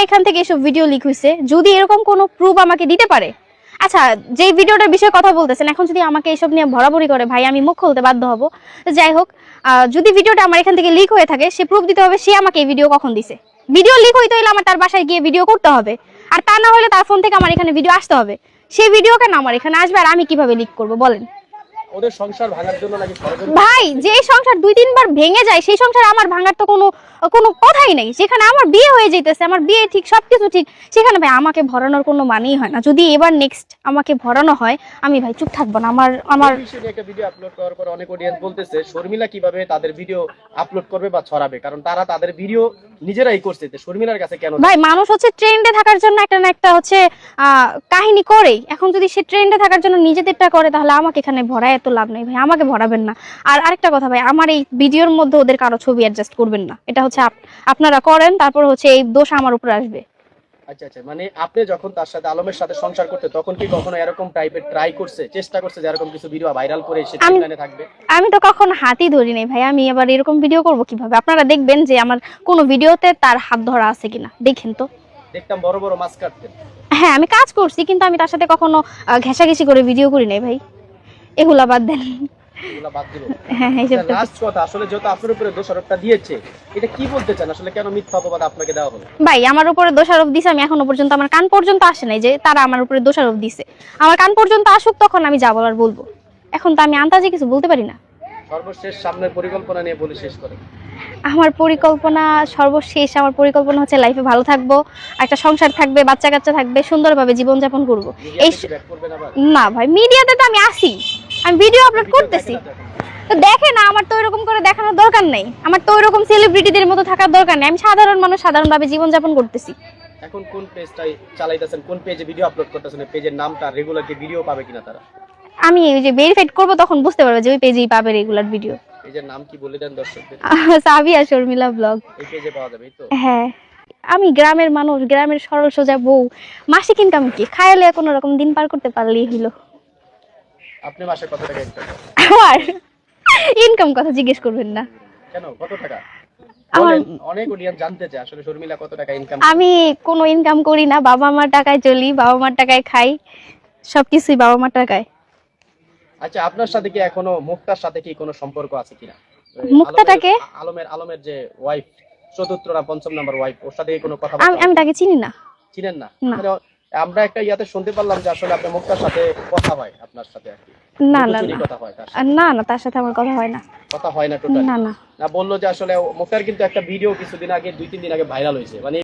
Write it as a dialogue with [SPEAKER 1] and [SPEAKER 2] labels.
[SPEAKER 1] এখান থেকে এসব ভিডিও লিক হয়েছে, যদি এরকম কোনো প্রুফ আমাকে দিতে পারে। আচ্ছা, যে ভিডিওটার বিষয়ে কথা বলতেছেন, এখন যদি আমাকে এসব নিয়ে ভরাভরি করে ভাই, আমি মুখ খুলতে বাধ্য হব। যাই হোক, যদি ভিডিওটা আমার এখান থেকে লিক হয়ে থাকে, সে প্রুফ দিতে হবে সে আমাকে এই ভিডিও কখন দিছে। ভিডিও লিক হইতে হলে আমার তার বাসায় গিয়ে ভিডিও করতে হবে, আর তা না হলে তার ফোন থেকে আমার এখানে ভিডিও আসতে হবে। সেই ভিডিও কেন আমার এখানে আসবে, আর আমি কিভাবে লিক করব বলেন?
[SPEAKER 2] ওদের সংসার ভাঙার জন্য নাকি
[SPEAKER 1] ভাই, যে সংসার 2-3 বার ভেঙে যায় সেই সংসার আমার ভাঙার তো কোনো কথাই নেই। সেখানে আমার বিয়ে হয়ে যাইতেছে, আমার বিয়ে ঠিক, সবকিছু ঠিক, সেখানে ভাই আমাকে ভরানোর কোনো মানেই হয় না। যদি এবার নেক্সট আমাকে ভরানো হয়, আমি ভাই চুপ থাকবো না। আমার
[SPEAKER 2] একটা ভিডিও আপলোড করার পর অনেক অডিয়েন্স বলতেছে শর্মিলা কিভাবে তাদের ভিডিও আপলোড করবে বা ছড়াবে, কারণ তারা তাদের ভিডিও নিজেরাই করছে, শর্মিলার কাছে কেন?
[SPEAKER 1] ভাই, মানুষ হচ্ছে ট্রেন্ডে থাকার জন্য একটা না একটা হচ্ছে কাহিনী করেই। এখন যদি সে ট্রেন্ডে থাকার জন্য নিজেদেরটা করে, তাহলে আমাকে এখানে ভরায় এত লাভ নেই ভাই, আমাকে ভরাবেন না। আর আরেকটা কথা ভাই, আমার এই ভিডিওর মধ্যে ওদের কারো ছবি অ্যাডজাস্ট করবেন না। এটা হচ্ছে আপনারা করেন, তারপর হচ্ছে এই দোষ আমার উপরে আসবে।
[SPEAKER 2] আচ্ছা আচ্ছা, মানে আপনি যখন তার সাথে আলমের সাথে সংসার করতে, তখন কি কখনো এরকম টাইপের ট্রাই করছে, চেষ্টা করছে যে এরকম কিছু ভিডিও ভাইরাল করে সে টাইমলাইনে থাকবে?
[SPEAKER 1] আমি তো কখনো হাতই ধরি নাই ভাই, আমি আবার এরকম ভিডিও করব কিভাবে? আপনারা দেখবেন যে আমার কোন ভিডিওতে তার হাত ধরা আছে কিনা, দেখেন তো।
[SPEAKER 2] দেখতাম বড় বড় মাছ কাটতেন।
[SPEAKER 1] হ্যাঁ, আমি কাজ করছি, কিন্তু আমি তার সাথে কখনো ঘেঁষাঘেঁষি করে ভিডিও করি নাই ভাই। এগুলা বাদ দেন।
[SPEAKER 2] এগুলা বাদ দিল।
[SPEAKER 1] হ্যাঁ,
[SPEAKER 2] লাস্ট কথা, আসলে যেহেতু আপনার উপরে দোষারোপটা দিয়েছে, এটা কি বলতে চান আসলে, কেন মিথ্যা অপবাদ আপনাকে দেওয়া হলো?
[SPEAKER 1] ভাই, আমার উপরে দোষারোপ দিছে, আমি এখনো পর্যন্ত, আমার কান পর্যন্ত আসে নাই যে তারা আমার উপরে দোষারোপ দিছে। আমার কান পর্যন্ত আসুক, তখন আমি যা বলার বলবো। এখন তো আমি আন্দাজে কিছু বলতে পারি না।
[SPEAKER 2] সর্বশেষ সামনের পরিকল্পনা নিয়ে বলে শেষ করেন।
[SPEAKER 1] আমার পরিকল্পনা, সর্বশেষ আমার পরিকল্পনা হচ্ছে লাইফে ভালো থাকবো, একটা সংসার থাকবে, বাচ্চা কাচ্চা থাকবে, সুন্দরভাবে জীবনযাপন করবো। এই না ভাই, মিডিয়াতে তো আমি আসি, আমি ভিডিও আপলোড করতেছি, তো দেখে না। আমার তো এরকম করে দেখানোর দরকার নেই, আমার তো ওইরকম সেলিব্রিটিদের মতো থাকার দরকার নেই। আমি সাধারণ মানুষ, সাধারণভাবে জীবনযাপন করতেছি।
[SPEAKER 2] এখন কোন পেজটাই চালাইতেছেন, কোন পেজে ভিডিও আপলোড করতেছেন, পেজের নামটা রেগুলার কি ভিডিও পাবে কিনা তারা?
[SPEAKER 1] আমি ওই যে ভেরিফাইড করবো, তখন বুঝতে পারবে যে ওই পেজেই পাবে রেগুলার ভিডিও।
[SPEAKER 2] পেজের নাম কি বলে দেন দর্শকদের?
[SPEAKER 1] সাবিয়া শর্মিলা ব্লগ।
[SPEAKER 2] এই পেজে পাওয়া যাবে তো?
[SPEAKER 1] হ্যাঁ, আমি গ্রামের মানুষ, গ্রামের সরল সোজা বউ, মাসিক ইনকাম কি, খায়ালে কোনো রকম দিন পার করতে পারলেই হলো।
[SPEAKER 2] আপনি মাসে কত টাকা ইনকাম করেন?
[SPEAKER 1] আমার ইনকাম কথা জিজ্ঞেস করবেন না।
[SPEAKER 2] কেন, কত টাকা?
[SPEAKER 1] আমার
[SPEAKER 2] অনেক অডিয়েন্স জানতে চায় আসলে শর্মিলা কত টাকা ইনকাম।
[SPEAKER 1] আমি কোনো ইনকাম করি না, বাবা মার টাকায় চলি, বাবা মার টাকায় খাই, সবকিছুই বাবা মার টাকায়।
[SPEAKER 2] আচ্ছা, আপনার সাথে কি এখনো মুক্তার সাথে কি কোনো সম্পর্ক আছে কিনা?
[SPEAKER 1] মুক্তাটাকে?
[SPEAKER 2] আলমের যে ওয়াইফ, চতুর্থ না পঞ্চম নাম্বার ওয়াইফ, ওর সাথে কোনো কথা?
[SPEAKER 1] আমি তাকে চিনি না।
[SPEAKER 2] চিনেন না? আমরা একটা ইয়াতে শুনতে পারলাম যে আসলে আপনার মুক্তার সাথে কথা হয়, আপনার সাথে আর কি।
[SPEAKER 1] না না
[SPEAKER 2] কথা হয় তার সাথে?
[SPEAKER 1] না না, তার সাথে আমার কথা হয় না।
[SPEAKER 2] কথা হয় না টোটালি?
[SPEAKER 1] না না
[SPEAKER 2] না, বললো যে আসলে মুক্তার কিন্তু একটা ভিডিও কিছুদিন আগে, 2-3 দিন আগে ভাইরাল হয়েছে, মানে